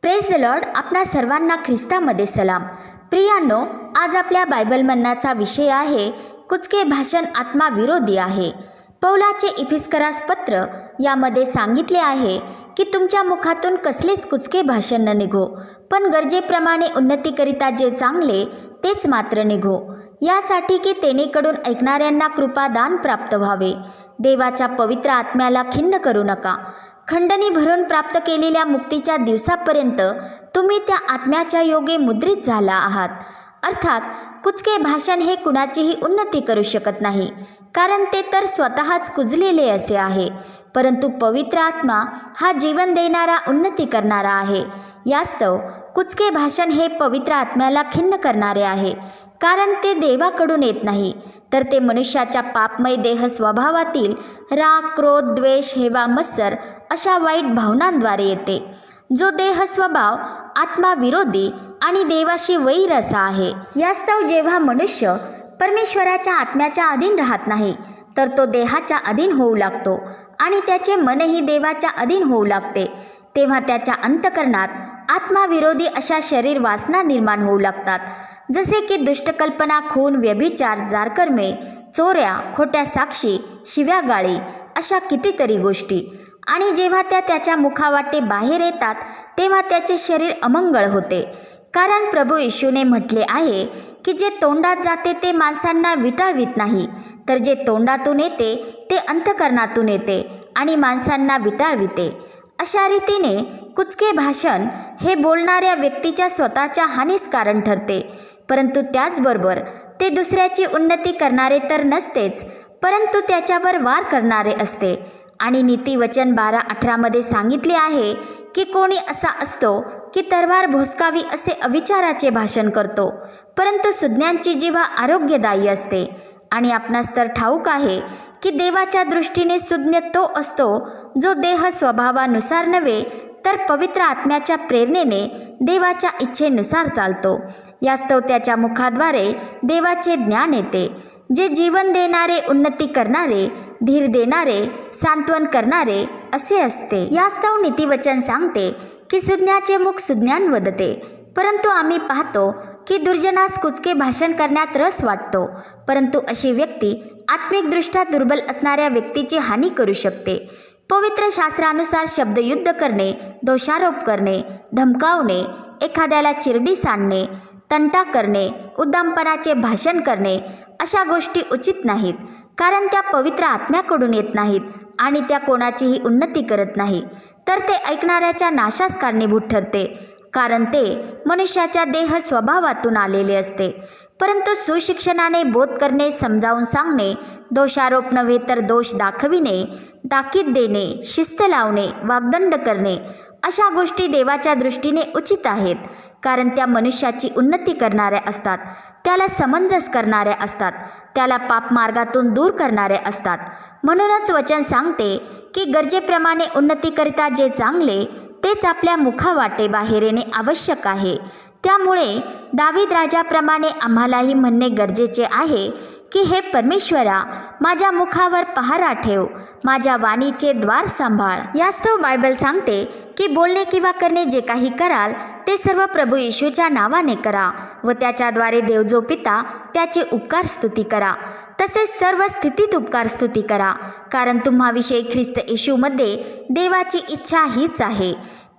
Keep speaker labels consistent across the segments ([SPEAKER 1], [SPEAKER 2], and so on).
[SPEAKER 1] Praise the Lord. आपणा सर्वांना ख्रिस्तामध्ये सलाम. प्रियांनो, आज आपल्या बायबल म्हणण्याचा विषय आहे कुचके भाषण आत्माविरोधी आहे. पौलाचे इफिस्करास पत्र यामध्ये सांगितले आहे की तुमच्या मुखातून कसलेच कुचके भाषण न निघो, पण गरजेप्रमाणे उन्नतीकरिता जे चांगले तेच मात्र निघो, यासाठी की तेनेकडून ऐकणाऱ्यांना कृपादान प्राप्त व्हावे. देवाच्या पवित्र आत्म्याला खिन्न करू नका. खंडणी भरून प्राप्त केलेल्या मुक्तीच्या दिवसापर्यंत तुम्ही त्या आत्म्याच्या योगे मुद्रित झाला आहात. अर्थात कुचके भाषण हे कुणाचीही उन्नती करू शकत नाही, कारण ते तर स्वतःच कुजलेले असे आहे. परंतु पवित्र आत्मा हा जीवन देणारा, उन्नती करणारा आहे. यास्तव कुचके भाषण हे पवित्र आत्म्याला खिन्न करणारे आहे, कारण ते देवाकडून येत नाही, तर ते मनुष्याच्या पापमय देह स्वभावातील राग, क्रोध, द्वेष, हेवा, मत्सर अशा वाईट भावनांद्वारे येते, जो देह स्वभाव आत्माविरोधी आणि देवाशी वैर असा आहे. यास्तव जेव्हा मनुष्य परमेश्वराच्या आत्म्याच्या अधीन राहत नाही, तर तो देहाच्या अधीन होऊ लागतो आणि त्याचे मनही देवाच्या अधीन होऊ लागते. तेव्हा त्याच्या अंतःकरणात आत्माविरोधी अशा शरीर वासना निर्माण होऊ लागतात, जसे की दुष्टकल्पना, खून, व्यभिचार, जारकर्मे, चोऱ्या, खोट्या साक्षी, शिव्या गाळी अशा कितीतरी गोष्टी. आणि जेव्हा त्या त्याच्या मुखावाटे बाहेर येतात, तेव्हा त्याचे शरीर अमंगळ होते. कारण प्रभू येशूने म्हटले आहे की जे तोंडात जाते ते माणसांना विटाळवित नाही, तर जे तोंडातून येते ते अंतःकरणातून येते आणि माणसांना विटाळविते. अशा रीतीने कुचके भाषण हे बोलणाऱ्या व्यक्तीच्या स्वतःच्या हानीस कारण ठरते, परंतु त्याचबरोबर ते दुसऱ्याची उन्नती करणारे तर नसतेच, परंतु त्याच्यावर वार करणारे असते. आणि नीतिवचन 12:18 मध्ये सांगितले आहे की कोणी असा असतो की तलवार भोसकावी असे अविचाराचे भाषण करतो, परंतु सुज्ञांची जिव्हा आरोग्यदायी असते. आणि आपणास तर ठाऊक आहे की देवाच्या दृष्टीने सुज्ञ तो असतो जो देह स्वभावानुसार नव्हे, तर पवित्र आत्म्याच्या प्रेरणेने देवाच्या इच्छेनुसार चालतो. यास्तव त्याच्या मुखाद्वारे देवाचे ज्ञान येते, जे जीवन देणारे, उन्नती करणारे, धीर देणारे, सांत्वन करणारे असे असते. यास्तव नीतिवचन सांगते की सुज्ञाचे मुख सुज्ञांवदते. परंतु आम्ही पाहतो की दुर्जनास कुचके भाषण करण्यात रस वाटतो, परंतु अशी व्यक्ती आत्मिकदृष्ट्या दुर्बल असणाऱ्या व्यक्तीची हानी करू शकते. पवित्र शास्त्रानुसार शब्दयुद्ध करणे, दोषारोप करणे, धमकावणे, एखाद्याला चिरडी सांडणे, तंटा करणे, उद्दामपणाचे भाषण करणे अशा गोष्टी उचित नाहीत, कारण त्या पवित्र आत्म्याकडून येत नाहीत आणि त्या कोणाचीही उन्नती करत नाही, तर ते ऐकणाऱ्याच्या नाशास कारणीभूत ठरते, कारण ते मनुष्याच्या देह स्वभावातून आलेले असते. परंतु सुशिक्षणाने बोध करणे, समजावून सांगणे, दोषारोप नव्हे तर दोष दाखविणे, ताकीद देणे, शिस्त लावणे, वाग्दंड करणे अशा गोष्टी देवाच्या दृष्टीने उचित आहेत, कारण त्या मनुष्याची उन्नती करणाऱ्या असतात, त्याला समंजस करणाऱ्या असतात, त्याला पापमार्गातून दूर करणाऱ्या असतात. म्हणूनच वचन सांगते की गरजेप्रमाणे उन्नतीकरिता जे चांगले तेच आपल्या मुखावाटे बाहेर येणे आवश्यक आहे. त्यामुळे दावीद राजाप्रमाणे आम्हालाही म्हणणे गरजेचे आहे की हे परमेश्वरा, माझ्या मुखावर पहारा ठेव, माझ्या वाणीचे द्वार सांभाळ. यास्तव बायबल सांगते की बोलणे किंवा करणे जे काही कराल ते सर्व प्रभू येशूच्या नावाने करा व त्याच्याद्वारे देव जो पिता त्याचे उपकार स्तुती करा. तसेच सर्व स्थितीत उपकार स्तुती करा, कारण तुम्हाविषयी ख्रिस्त येशूमध्ये देवाची इच्छा हीच आहे.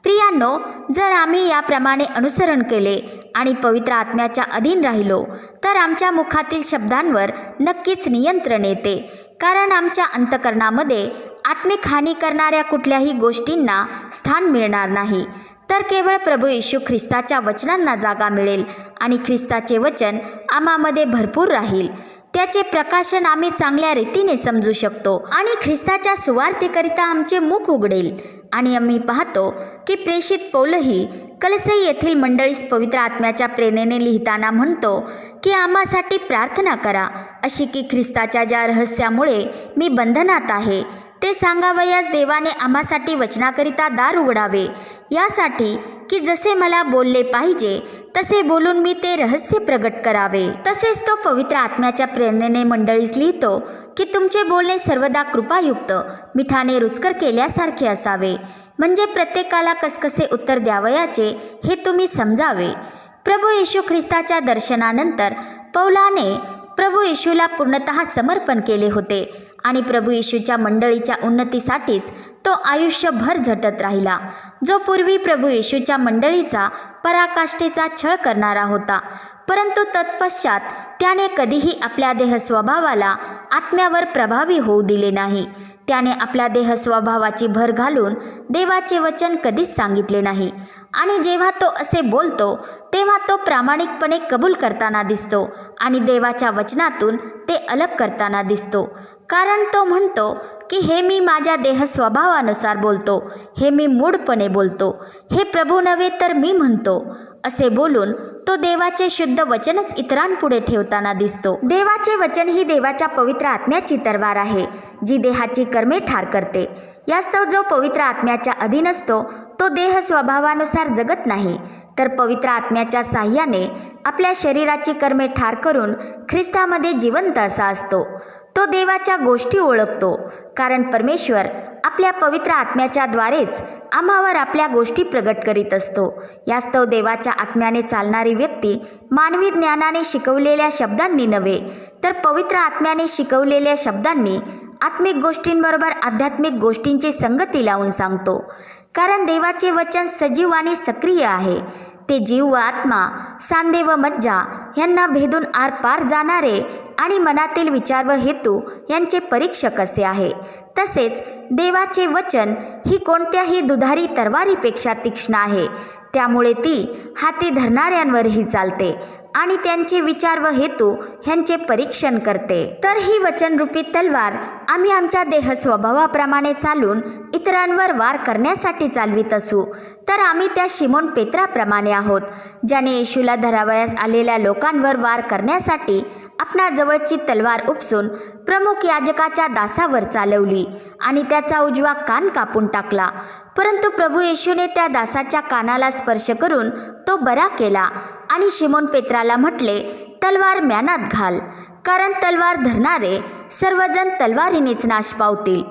[SPEAKER 1] प्रियांनो, जर आम्ही याप्रमाणे अनुसरण केले आणि पवित्र आत्म्याच्या अधीन राहिलो, तर आमच्या मुखातील शब्दांवर नक्कीच नियंत्रण येते, कारण आमच्या अंतःकरणामध्ये आत्मिक हानी करणाऱ्या कुठल्याही गोष्टींना स्थान मिळणार नाही, तर केवळ प्रभू येशू ख्रिस्ताच्या वचनांना जागा मिळेल आणि ख्रिस्ताचे वचन आम्हामध्ये भरपूर राहील. त्याचे प्रकाशन आम्ही चांगल्या रीतीने समजू शकतो आणि ख्रिस्ताच्या सुवार्तेकरिता आमचे मुख उघडेल. आणि आम्ही पाहतो की प्रेषित पौलही कलसे येथील मंडळीस पवित्र आत्म्याच्या प्रेरणेने लिहिताना म्हणतो की आम्हासाठी प्रार्थना करा, अशी की ख्रिस्ताच्या ज्या रहस्यामुळे मी बंधनात आहे ते सांगावयास देवाने आम्हासाठी वचनाकरिता दार उघडावे, यासाठी की जसे मला बोलले पाहिजे तसे बोलून मी ते रहस्य प्रगट करावे. तसेच तो पवित्र आत्म्याच्या प्रेरणेने मंडळीस लिहितो की तुमचे बोलणे सर्वदा कृपायुक्त, मिठाने रुचकर केल्यासारखे असावे, म्हणजे प्रत्येकाला कसकसे उत्तर द्यावयाचे हे तुम्ही समजावे. प्रभू येशू ख्रिस्ताच्या दर्शनानंतर पौलाने प्रभू येशूला पूर्णतः समर्पण केले होते आणि प्रभू येशूच्या मंडळीच्या उन्नतीसाठीच तो आयुष्यभर झटत राहिला, जो पूर्वी प्रभू येशूच्या मंडळीचा पराकाष्ठेचा छळ करणारा होता. परंतु तत्पश्चात त्याने कधीही आपल्या देह स्वभावाला आत्म्यावर प्रभावी होऊ दिले नाही. त्याने आपल्या देह स्वभावाची भर घालून देवाचे वचन कधीच सांगितले नाही आणि जेव्हा तो असे बोलतो तेव्हा तो प्रामाणिकपणे कबूल करताना दिसतो आणि देवाच्या वचनातून ते अलग करताना दिसतो. कारण तो म्हणतो की हे मी माझ्या देह स्वभावानुसार बोलतो, हे मी मूढपणे बोलतो, हे प्रभू नव्हे तर मी म्हणतो असे बोलून तो देवाचे शुद्ध वचनच इतरांपुढे ठेवताना दिसतो. देवाचे वचन ही देवाच्या पवित्र आत्म्याची तलवार आहे, जी देहाची कर्मे ठार करते. यास्तव जो पवित्र आत्म्याच्या अधीन असतो तो देह स्वभावानुसार जगत नाही, तर पवित्र आत्म्याच्या साह्याने आपल्या शरीराची कर्मे ठार करून ख्रिस्तामध्ये जिवंत असा असतो. तो देवाच्या गोष्टी ओळखतो, कारण परमेश्वर आपल्या पवित्र आत्म्याच्या द्वारेच आम्हावर आपल्या गोष्टी प्रगट करीत असतो. यास्तव देवाच्या आत्म्याने चालणारी व्यक्ती मानवी ज्ञानाने शिकवलेल्या शब्दांनी नव्हे, तर पवित्र आत्म्याने शिकवलेल्या शब्दांनी आत्मिक गोष्टींबरोबर आध्यात्मिक गोष्टींची संगती लावून सांगतो. कारण देवाचे वचन सजीव आणि सक्रिय आहे. ते जीव व आत्मा, सांधे व मज्जा यांना भेदून आरपार जाणारे आणि मनातील विचार व हेतू यांचे परीक्षक असे आहे. तसेच देवाचे वचन ही कोणत्याही दुधारी तलवारीपेक्षा तीक्ष्ण आहे, त्यामुळे ती हाती धरणाऱ्यांवरही चालते आणि त्यांचे विचार व हेतू ह्यांचे परीक्षण करते. तर ही वचनरूपी तलवार आम्ही आमच्या देह स्वभावाप्रमाणे चालून इतरांवर वार करण्यासाठी चालवित असू, तर आम्ही त्या शिमोन पेत्राप्रमाणे आहोत, ज्याने येशूला धरावयास आलेल्या लोकांवर वार करण्यासाठी आपणा जवळची तलवार उपसून प्रमुख याजकाच्या दासावर चालवली आणि त्याचा उजवा कान कापून टाकला. परंतु प्रभू येशूने त्या दासाच्या कानाला स्पर्श करून तो बरा केला आणि शिमोन पेत्राला म्हटले, तलवार म्यानात घाल, कारण तलवार धरणारे सर्वजण तलवारीनेच नाश पावतील.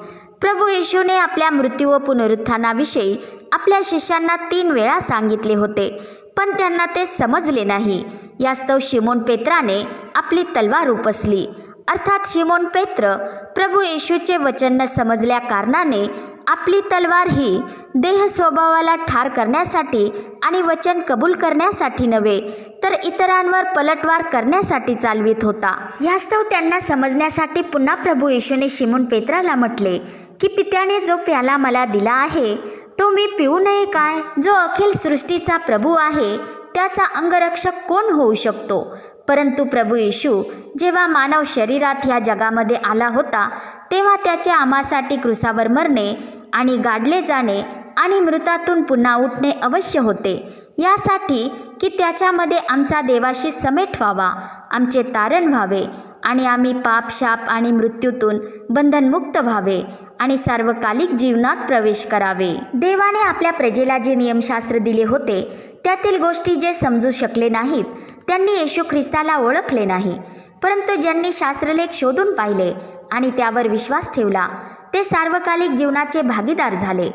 [SPEAKER 1] प्रभू येशूने आपल्या मृत्यू व पुनरुत्थानाविषयी आपल्या शिष्यांना 3 वेळा सांगितले होते, पण त्यांना ते समजले नाही. यास्तव शिमोन पेत्राने आपली तलवार उपसली. अर्थात शिमोन पेत्र प्रभू येशूचे वचन न समजल्या कारणाने आपली तलवार ही देह स्वभावाला ठार करण्यासाठी आणि वचन कबूल करण्यासाठी नव्हे, तर इतरांवर पलटवार करण्यासाठी चालवित होता. यास्तव त्यांना समजण्यासाठी पुन्हा प्रभू येशूने शिमोन पेत्राला म्हटले की पित्याने जो प्याला मला दिला आहे तो मी पिऊ नये काय? जो अखिल सृष्टीचा प्रभू आहे त्याचा अंगरक्षक कोण होऊ शकतो? परंतु प्रभू येशू जेव्हा मानव शरीरात ह्या जगामध्ये आला होता तेव्हा त्याचे आम्हासाठी क्रूसावर मरणे आणि गाडले जाणे आणि मृतातून पुन्हा उठणे अवश्य होते, यासाठी की त्याच्यामध्ये आमचा देवाशी समेट व्हावा, आमचे तारण व्हावे आणि आम्ही पाप, शाप आणि मृत्यूतून बंधनमुक्त व्हावे आणि सार्वकालिक जीवनात प्रवेश करावे. देवाने आपल्या प्रजेला जे नियमशास्त्र दिले होते त्यातील गोष्टी जे समजू शकले नाहीत त्यांनी येशू ख्रिस्ताला ओळखले नाही. परंतु ज्यांनी शास्त्रलेख शोधून पाहिले आणि त्यावर विश्वास ठेवला ते सार्वकालिक जीवनाचे भागीदार झाले,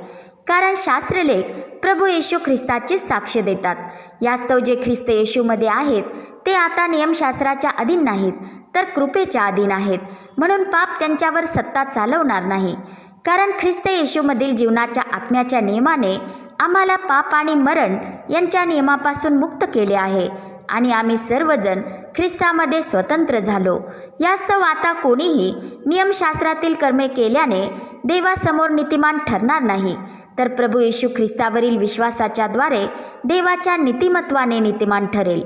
[SPEAKER 1] कारण शास्त्रलेख प्रभू येशू ख्रिस्ताची साक्ष देतात. यास्तव जे ख्रिस्त येशूमध्ये आहेत ते आता नियमशास्त्राच्या अधीन नाहीत, तर कृपेच्या अधीन आहेत. म्हणून पाप त्यांच्यावर सत्ता चालवणार नाही, कारण ख्रिस्त येशूमधील जीवनाच्या आत्म्याच्या नियमाने आम्हाला पाप आणि मरण यांच्या नियमापासून मुक्त केले आहे आणि आम्ही सर्वजण ख्रिस्तामध्ये स्वतंत्र झालो. यास्तव आता कोणीही नियमशास्त्रातील कर्मे केल्याने देवासमोर नीतिमान ठरणार नाही, तर प्रभू येशू ख्रिस्तावरील विश्वासाच्या द्वारे देवाच्या नीतिमत्वाने नीतिमान ठरेल.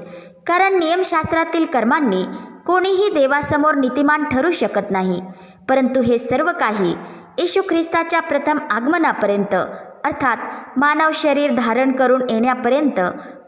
[SPEAKER 1] कारण नियमशास्त्रातील कर्मांनी कोणीही देवासमोर नीतिमान ठरू शकत नाही, परंतु हे सर्व काही येशू ख्रिस्ताच्या प्रथम आगमनापर्यंत, अर्थात मानव शरीर धारण करून येण्यापर्यंत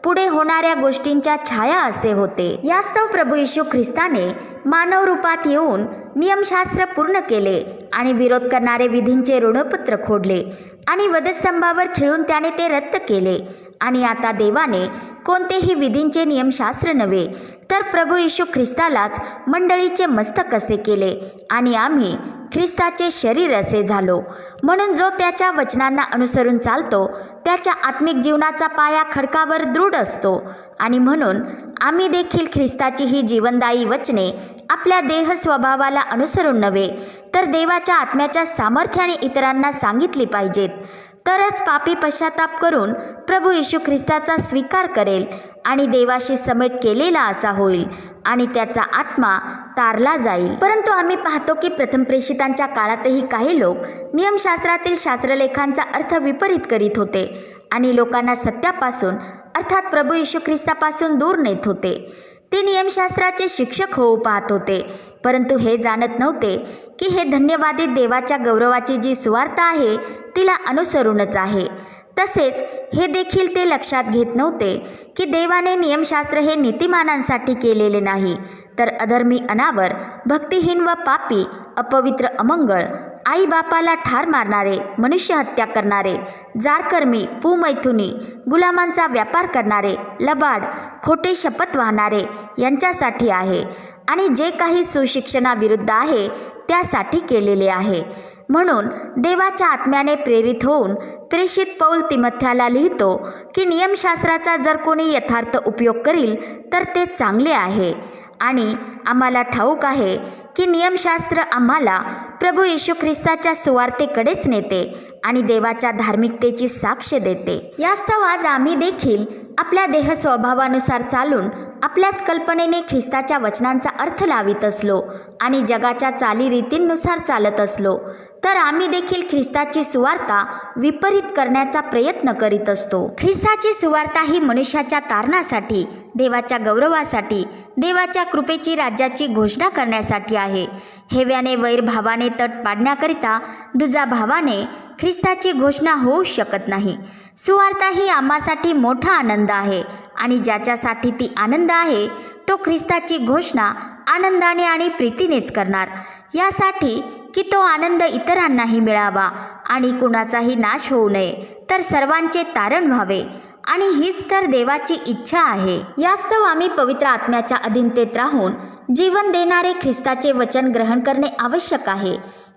[SPEAKER 1] पुढे होणाऱ्या गोष्टींच्या छाया असे होते. यास्तव प्रभू येशू ख्रिस्ताने मानव रूपात येऊन नियमशास्त्र पूर्ण केले आणि विरोध करणारे विधींचे ऋणपत्र खोडले आणि वधस्तंभावर खिळून त्याने ते रद्द केले. आणि आता देवाने कोणतेही विधींचे नियमशास्त्र नव्हे, तर प्रभू येशू ख्रिस्तालाच मंडळीचे मस्तक असे केले आणि आम्ही ख्रिस्ताचे शरीर असे झालो. म्हणून जो त्याच्या वचनांना अनुसरून चालतो त्याच्या आत्मिक जीवनाचा पाया खडकावर दृढ असतो. आणि म्हणून आम्ही देखील ख्रिस्ताची ही जीवनदायी वचने आपल्या देह स्वभावाला अनुसरून नव्हे तर देवाच्या आत्म्याच्या सामर्थ्याने इतरांना सांगितली पाहिजेत. तरच पापी पश्चाताप करून प्रभू येशू ख्रिस्ताचा स्वीकार करेल आणि देवाशी समेट केलेला असा होईल आणि त्याचा आत्मा तारला जाईल. परंतु आम्ही पाहतो की प्रथम प्रेषितांच्या काळातही काही लोक नियमशास्त्रातील शास्त्रलेखांचा अर्थ विपरीत करीत होते आणि लोकांना सत्यापासून अर्थात प्रभू येशू ख्रिस्तापासून दूर नेत होते. ते नियमशास्त्राचे शिक्षक होऊ पाहत होते, परंतु हे जाणत नव्हते की हे धन्यवादित देवाच्या गौरवाची जी सुवार्ता आहे तिला अनुसरूनच आहे. तसेच हे देखील ते लक्षात घेत नव्हते की देवाने नियमशास्त्र हे नीतिमानांसाठी केलेले नाही, तर अधर्मी, अनावर, भक्तिहीन व पापी, अपवित्र, अमंगळ, आई बापाला ठार मारणारे, मनुष्य हत्या करणारे, जारकर्मी, पुमैथुनी, गुलामांचा व्यापार करणारे, लबाड, खोटे शपथ वाहणारे यांच्यासाठी आहे आणि जे काही सुशिक्षणाविरुद्ध आहे त्यासाठी केलेले आहे. म्हणून देवाच्या आत्म्याने प्रेरित होऊन प्रेषित पौल तिमोथेला लिहितो की नियमशास्त्राचा जर कोणी यथार्थ उपयोग करील तर ते चांगले आहे. आणि आम्हाला ठाऊक आहे की नियमशास्त्र आम्हाला प्रभू येशू ख्रिस्ताच्या सुवार्तेकडेच नेते आणि देवाच्या धार्मिकतेची साक्ष देते. यास्तव आज आम्ही देखील आपल्या देह स्वभावानुसार चालून आपल्याच कल्पनेने ख्रिस्ताच्या वचनांचा अर्थ लावित असलो आणि जगाच्या चालीरीतींनुसार चालत असलो तर आम्ही देखील ख्रिस्ताची सुवार्ता विपरीत करण्याचा प्रयत्न करीत असतो. ख्रिस्ताची सुवार्ता ही मनुष्याच्या तारणासाठी, देवाच्या गौरवासाठी, देवाच्या कृपेची राज्याची घोषणा करण्यासाठी आहे. हेव्याने वैरभावाने तट पाडण्याकरिता दुजाभावाने ख्रिस्ताची घोषणा होऊ शकत नाही. सुवार्ता ही आम्हासाठी मोठा आनंद आहे आणि ज्याच्यासाठी ती आनंद आहे तो ख्रिस्ताची घोषणा आनंदाने आणि प्रीतीनेच करणार, यासाठी की तो आनंद इतरांनाही मिळावा आणि कुणाचाही नाश होऊ नये, तर सर्वांचे तारण व्हावे. आणि हीच तर देवाची इच्छा आहे. यास्तव आम्ही पवित्र आत्म्याच्या अधीनतेत राहून जीवन देणारे ख्रिस्ताचे वचन ग्रहण करणे आवश्यक आहे.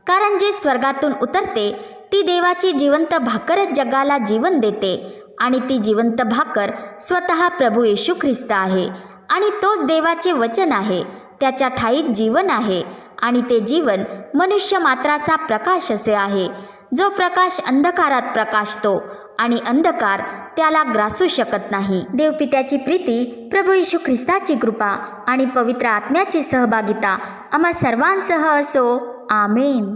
[SPEAKER 1] कारण जे स्वर्गातून उतरते ती देवाची जिवंत भाकरच जगाला जीवन देते आणि ती जिवंत भाकर स्वतः प्रभू येशू ख्रिस्त आहे आणि तोच देवाचे वचन आहे. त्याच्या ठाईत जीवन आहे आणि ते जीवन मनुष्य मात्राचा प्रकाश असे आहे, जो प्रकाश अंधकारात प्रकाशतो आणि अंधकार त्याला ग्रासू शकत नाही. देवपित्याची प्रीती, प्रभू येशू ख्रिस्ताची कृपा आणि पवित्र आत्म्याची सहभागिता आम्हा सर्वांसह असो. आमेन.